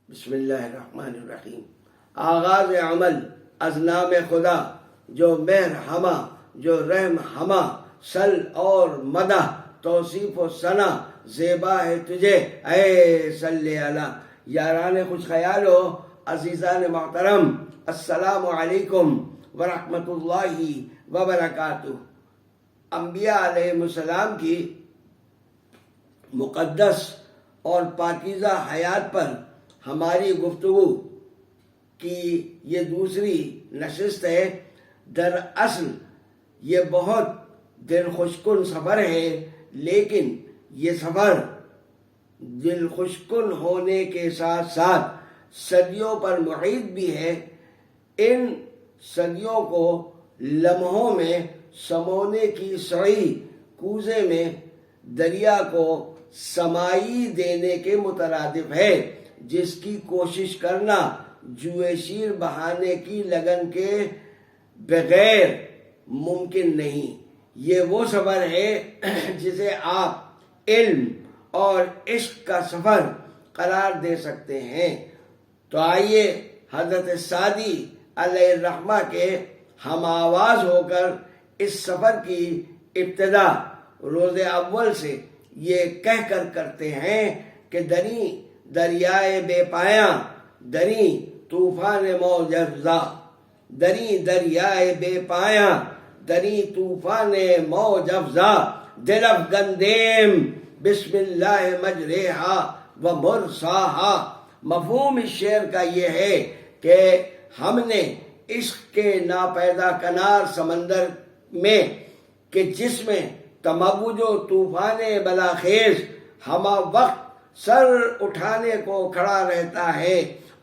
بسم اللہ الرحمن الرحیم۔ آغاز عمل از نام خدا جو مہر ہما جو رحم ہما، سل اور مدح توصیف و ثنا زیبا ہے تجھے اے صلی علی۔ یاران خوش خیال و عزیزان محترم، السلام علیکم ورحمۃ اللہ وبرکاتہ۔ انبیاء علیہ السلام کی مقدس اور پاکیزہ حیات پر ہماری گفتگو کی یہ دوسری نشست ہے۔ دراصل یہ بہت دل خوشکن سفر ہے، لیکن یہ سفر دل خوشکن ہونے کے ساتھ ساتھ صدیوں پر محیط بھی ہے۔ ان صدیوں کو لمحوں میں سمونے کی سعی کوزے میں دریا کو سمائی دینے کے مترادف ہے، جس کی کوشش کرنا جوئے شیر بہانے کی لگن کے بغیر ممکن نہیں۔ یہ وہ سفر ہے جسے آپ علم اور عشق کا سفر قرار دے سکتے ہیں۔ تو آئیے حضرت سعدی علیہ الرحمہ کے ہم آواز ہو کر اس سفر کی ابتدا روز اول سے یہ کہہ کر کرتے ہیں کہ دری دریائے بے پایاں، دری طوفان موج افزا، دری دریائے بے پایاں، دری طوفان موج افزا، دل افگندیم بسم اللہ مجریہا و مرساہا۔ مفہوم اس شعر کا یہ ہے کہ ہم نے عشق کے ناپیدا کنار سمندر میں کہ جس میں تموج و طوفان بلاخیز ہما وقت سر اٹھانے کو کھڑا رہتا ہے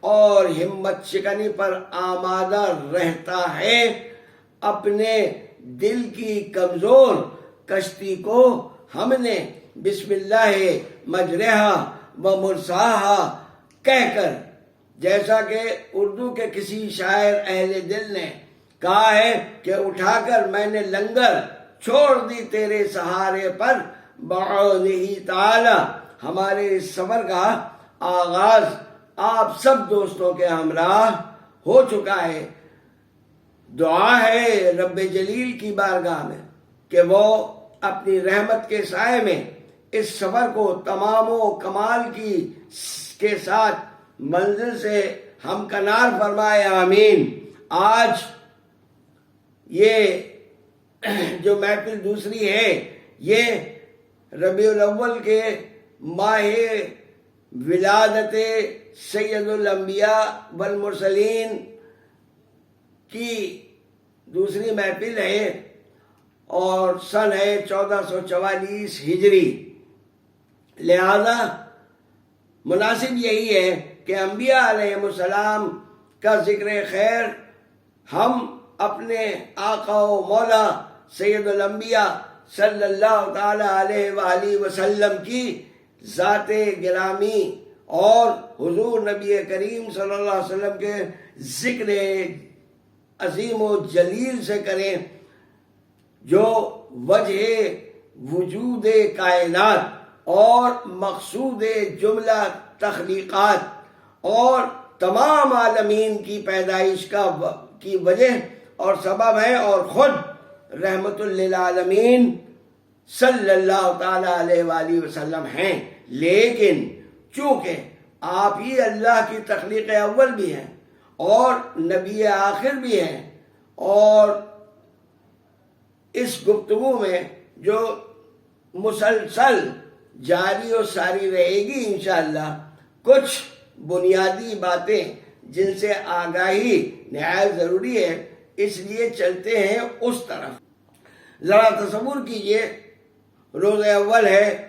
اور ہمت شکنی پر آمادہ رہتا ہے، اپنے دل کی کمزور کشتی کو ہم نے بسم اللہ مجریہا و مرساہا کہہ کر، جیسا کہ اردو کے کسی شاعر اہل دل نے کہا ہے کہ اٹھا کر میں نے لنگر چھوڑ دی تیرے سہارے پر بعونہ تعالی۔ ہمارے اس سفر کا آغاز آپ سب دوستوں کے ہمراہ ہو چکا ہے۔ دعا ہے رب جلیل کی بارگاہ میں کہ وہ اپنی رحمت کے سائے میں اس سفر کو تمام و کمال کے ساتھ منزل سے ہمکنار فرمائے، آمین۔ آج یہ جو محفل دوسری ہے، یہ ربیع الاول کے ماہ ولادت سید الانبیاء والمرسلین کی دوسری محفل ہے اور سن ہے 1444 ہجری۔ لہذا مناسب یہی ہے کہ انبیاء علیہ السلام کا ذکر خیر ہم اپنے آقا و مولا سید الانبیاء صلی اللہ تعالی علیہ وآلہ وسلم کی ذات گرامی اور حضور نبی کریم صلی اللہ علیہ وسلم کے ذکر عظیم و جلیل سے کریں، جو وجہ وجود کائنات اور مقصود جملہ تخلیقات اور تمام عالمین کی پیدائش کی وجہ اور سبب ہے، اور خود رحمت للعالمین صلی اللہ تعالی علیہ وآلہ وسلم ہیں۔ لیکن چونکہ آپ ہی اللہ کی تخلیق اول بھی ہیں اور نبی آخر بھی ہیں، اور اس گفتگو میں جو مسلسل جاری و ساری رہے گی انشاءاللہ، کچھ بنیادی باتیں جن سے آگاہی نہایت ضروری ہے، اس لیے چلتے ہیں اس طرف۔ ذرا تصور کیجئے، روز اول ہے،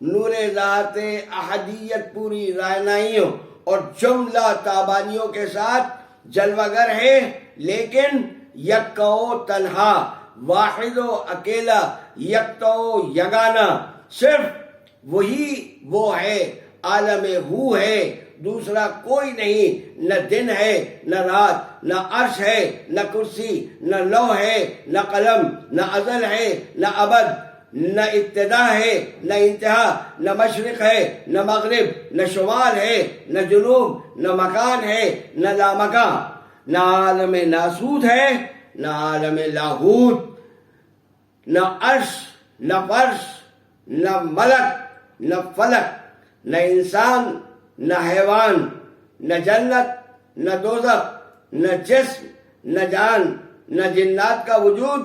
نور ذات احدیت پوری رعنائیوں اور جملہ تابانیوں کے ساتھ جلوہ گر ہے، لیکن یکا و تنہا، واحد و اکیلا، یکتا و یگانہ، صرف وہی وہ ہے، عالم ہو ہے، دوسرا کوئی نہیں، نہ دن ہے نہ رات، نہ عرش ہے نہ کرسی، نہ لوح ہے نہ قلم، نہ ازل ہے نہ ابد، نہ ابتدا ہے نہ انتہا، نہ مشرق ہے نہ مغرب، نہ شمال ہے نہ جنوب، نہ مکان ہے نہ لامکان، نہ عالم ناسوت ہے نہ عالم لاہوت، نہ عرش نہ فرش، نہ ملک نہ فلک، نہ انسان نہ حیوان، نہ جنت نہ دوزخ، نہ جسم نہ جان، نہ جنات کا وجود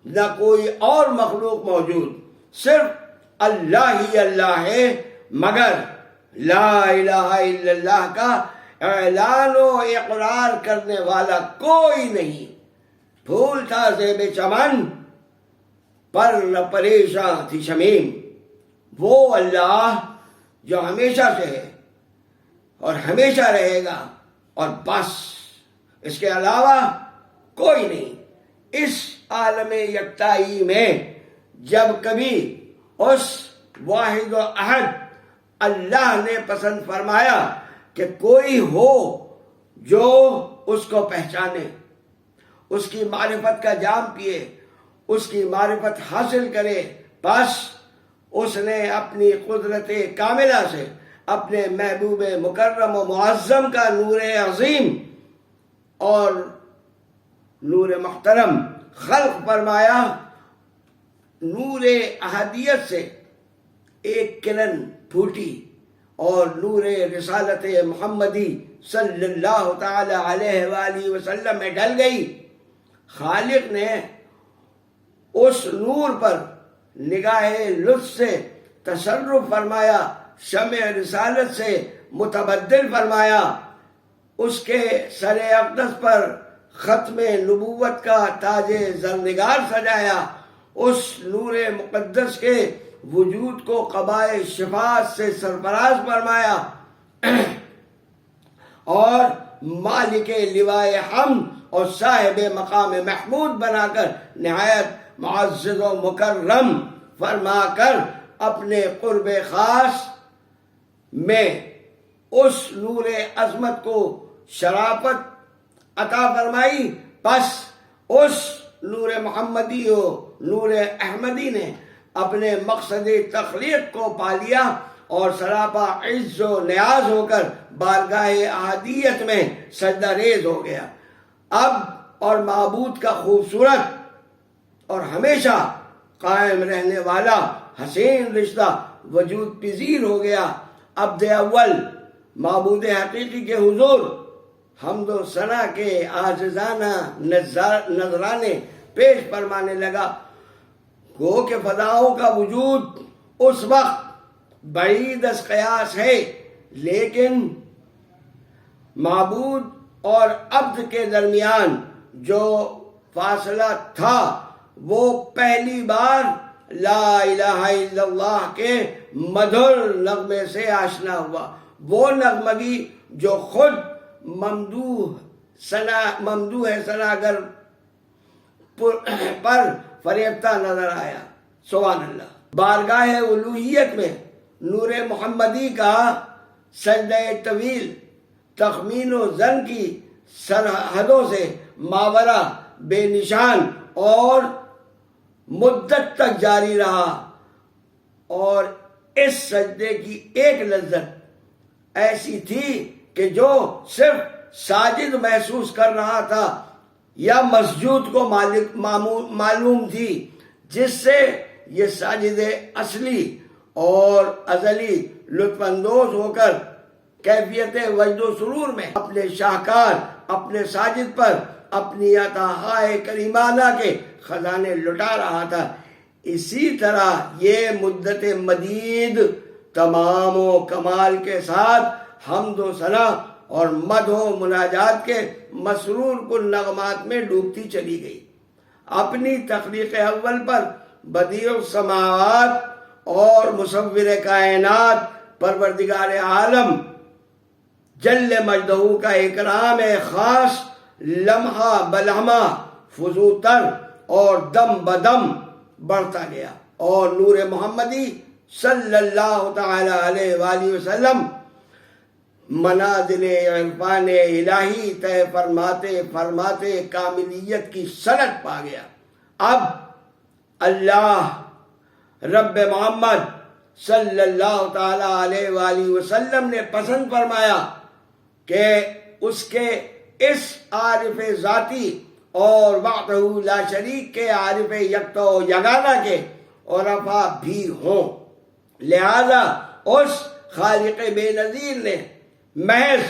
نہ کوئی اور مخلوق موجود، صرف اللہ ہی اللہ ہے، مگر لا الہ الا اللہ کا اعلان و اقرار کرنے والا کوئی نہیں۔ پھول تھا زیب چمن پر نہ پریشاں تھی شمیم، وہ اللہ جو ہمیشہ سے ہے اور ہمیشہ رہے گا، اور بس اس کے علاوہ کوئی نہیں۔ اس عالم یکتائی میں جب کبھی اس واحد و احد اللہ نے پسند فرمایا کہ کوئی ہو جو اس کو پہچانے، اس کی معرفت کا جام پیے، اس کی معرفت حاصل کرے، بس اس نے اپنی قدرت کاملہ سے اپنے محبوب مکرم و معظم کا نور عظیم اور نور محترم خلق فرمایا۔ نور احدیت سے ایک کرن پھوٹی اور نور رسالت محمدی صلی اللہ تعالی علیہ وآلہ وسلم میں ڈل گئی۔ خالق نے اس نور پر نگاہ لطف سے تصرف فرمایا، شمع رسالت سے متبدل فرمایا، اس کے سر اقدس پر ختم نبوت کا تاج زرنگار سجایا، اس نور مقدس کے وجود کو قبائے شفاعت سے سرفراز فرمایا اور مالک لوائے حمد اور صاحب مقام محمود بنا کر نہایت معزز و مکرم فرما کر اپنے قرب خاص میں اس نور عظمت کو شرافت عطا فرمائی۔ بس اس نور محمدی و نور احمدی نے اپنے مقصد تخلیق کو پا لیا اور سراپا عز و نیاز ہو کر بارگاہ احدیت میں سجدہ ریز ہو گیا۔ اب اور معبود کا خوبصورت اور ہمیشہ قائم رہنے والا حسین رشتہ وجود پذیر ہو گیا۔ عبد اول معبود حقیقی کے حضور حمد و ثنا کے عاجزانہ نذرانے پیش فرمانے لگا۔ گو کہ فداؤں کا وجود اس وقت بعید از قیاس ہے، لیکن معبود اور عبد کے درمیان جو فاصلہ تھا وہ پہلی بار لا الہ الا اللہ کے مدھر نغمے سے آشنا ہوا۔ وہ نغمگی جو خود ممدوح ثناگر پر فریفتہ نظر آیا۔ سبحان اللہ۔ بارگاہ الوہیت میں نور محمدی کا سجدہ طویل تخمین و ظن کی سرحدوں سے ماورا بے نشان اور مدت تک جاری رہا، اور اس سجدے کی ایک لذت ایسی تھی کہ جو صرف ساجد محسوس کر رہا تھا یا مسجود کو معلوم تھی، جس سے یہ ساجد اصلی اور ازلی لطف اندوز ہو کر کیفیت وجد و سرور میں اپنے شاہکار اپنے ساجد پر اپنی عطاہائے کریمانہ کے خزانے لٹا رہا تھا۔ اسی طرح یہ مدت مدید تمام و کمال کے ساتھ حمد و ثنا اور مدح و مناجات کے مسرور کن نغمات میں ڈوبتی چلی گئی۔ اپنی تخلیق اول پر بدیع السماوات اور مصور کائنات پروردگار عالم جل مجدہ کا اکرام خاص لمحہ بلمحہ فزوتر اور دم بدم بڑھتا گیا، اور نور محمدی صلی اللہ تعالی علیہ وآلہ وسلم منازل عرفان الہی طے فرماتے فرماتے کاملیت کی سند پا گیا۔ اب اللہ رب محمد صلی اللہ تعالی علیہ وآلہ وسلم نے پسند فرمایا کہ اس کے اس عارف ذاتی اور وحدہ لا شریک کے عارف یکتا و یگانہ کے عرفاء بھی ہوں۔ لہذا اس خالق بے نظیر نے محض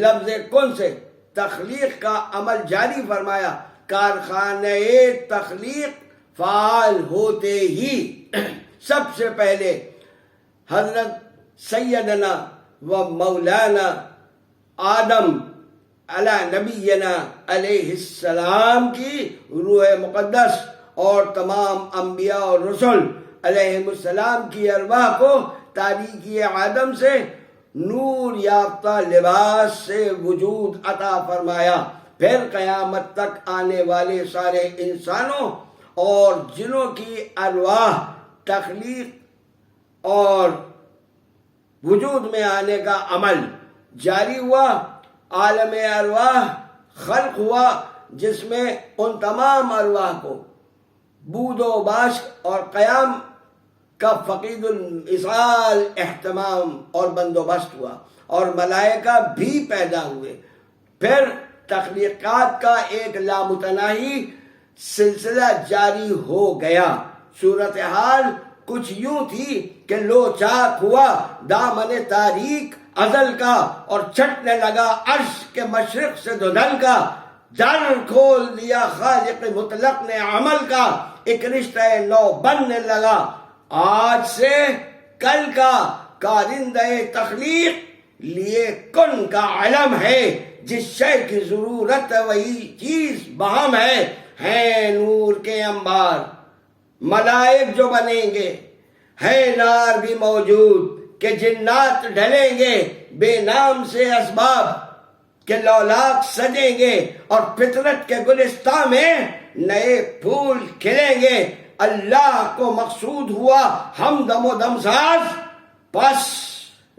لفظ کن سے تخلیق کا عمل جاری فرمایا۔ کارخانہ تخلیق فعال ہوتے ہی سب سے پہلے حضرت سیدنا و مولانا آدم علی نبینا علیہ السلام کی روح مقدس اور تمام انبیاء اور رسل علیہ السلام کی ارواح کو تاریکی آدم سے نور یافتہ لباس سے وجود عطا فرمایا۔ پھر قیامت تک آنے والے سارے انسانوں اور جنوں کی ارواح تخلیق اور وجود میں آنے کا عمل جاری ہوا۔ عالم ارواح خلق ہوا جس میں ان تمام ارواح کو بود و باش اور قیام کا فقید المثال اہتمام اور بندوبست ہوا، اور ملائکہ بھی پیدا ہوئے۔ پھر تخلیقات کا ایک لامتناہی سلسلہ جاری ہو گیا۔ صورتحال کچھ یوں تھی کہ لو چاک ہوا دامن تاریک ازل کا، اور چھٹنے لگا عرش کے مشرق سے دھندل کا۔ در کھول دیا خالق مطلق نے عمل کا، ایک رشتہ نو بننے لگا آج سے کل کا۔ کارندہ تخلیق لیے کن کا علم ہے، جس شے کی ضرورت وہی چیز بہم ہے نور کے انبار ملائک جو بنیں گے، ہے نار بھی موجود کہ جنات ڈھلیں گے، بے نام سے اسباب کہ لولاک سجیں گے، اور فطرت کے گلستان میں نئے پھول کھلیں گے۔ اللہ کو مقصود ہوا ہم دم و دم ساز، پس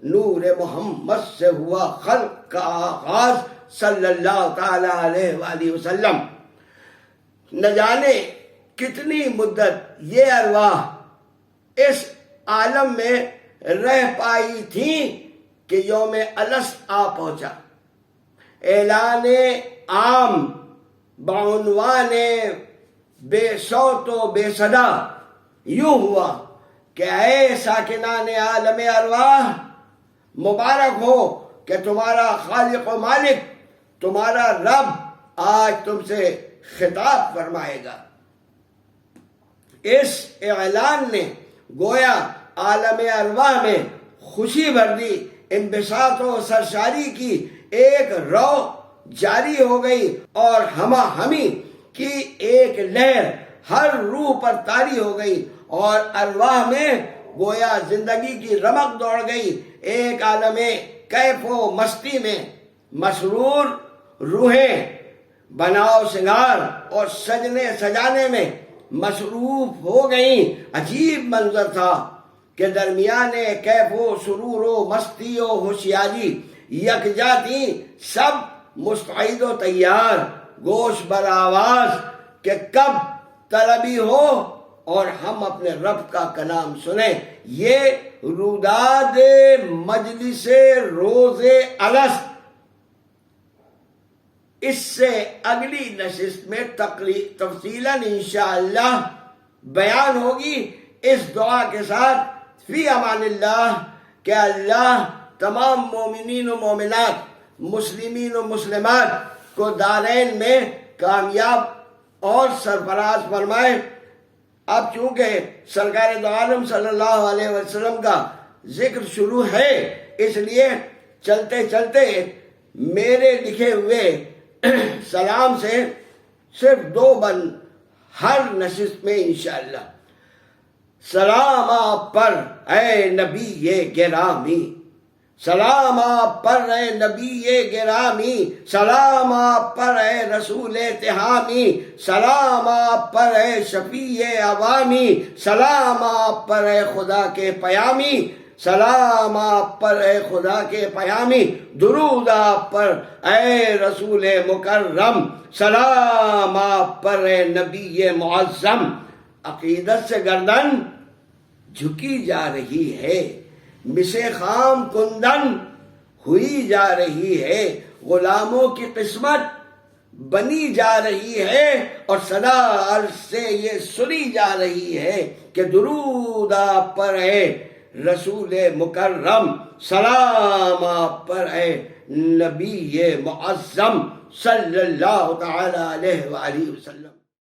نور محمد سے ہوا خلق کا آغاز صلی اللہ تعالی علیہ وآلہ وسلم۔ نہ جانے کتنی مدت یہ ارواح اس عالم میں رہ پائی تھیں کہ یوم الست آ پہنچا۔ اعلان عام بعنوان بے صوت و بے صدا یوں ہوا کہ اے ساکنان عالم ارواح، مبارک ہو کہ تمہارا خالق و مالک، تمہارا رب آج تم سے خطاب فرمائے گا۔ اس اعلان نے گویا عالم ارواح میں خوشی بھر دی، انبساط و سرشاری کی ایک رو جاری ہو گئی، اور ہمہ ہمی کی ایک لہر ہر روح پر طاری ہو گئی، اور ارواح میں گویا زندگی کی رمق دوڑ گئی۔ ایک عالم کیف و مستی میں مسرور روحیں بناؤ سنگار اور سجنے سجانے میں مصروف ہو گئیں۔ عجیب منظر تھا کہ درمیان کیف و سرور و مستی و ہوشیاری یکجا تھیں، سب مستعد و تیار، گوش بر آواز کہ کب طلبی ہو اور ہم اپنے رب کا کلام سنیں۔ یہ روداد مجلس روز الست اس سے اگلی نشست میں تفصیلاً انشاءاللہ بیان ہوگی، اس دعا کے ساتھ فی امان اللہ کہ اللہ تمام مومنین و مومنات، مسلمین و مسلمات کو دارین میں کامیاب اور سرفراز فرمائے۔ اب چونکہ سرکار دو عالم صلی اللہ علیہ وسلم کا ذکر شروع ہے، اس لیے چلتے چلتے میرے لکھے ہوئے سلام سے صرف 2 بند ہر نشست میں انشاءاللہ۔ سلام آپ پر اے نبی گرامی، سلام آپ پر اے نبی گرامی، سلام آپ پر اے رسول تہامی، سلام آپ پر اے شفیع عوامی، سلام آپ پر اے خدا کے پیامی، سلام آپ پر اے خدا کے پیامی، درود آپ پر اے رسول مکرم، سلام آپ پر اے نبی معظم۔ عقیدت سے گردن جھکی جا رہی ہے، مسے خام کندن ہوئی جا رہی ہے، غلاموں کی قسمت بنی جا رہی ہے، اور صدا عرش سے یہ سنی جا رہی ہے کہ درود آپ پر ہے رسول مکرم، سلام آپ پر ہے نبی معظم صلی اللہ تعالی علیہ وآلہ وسلم۔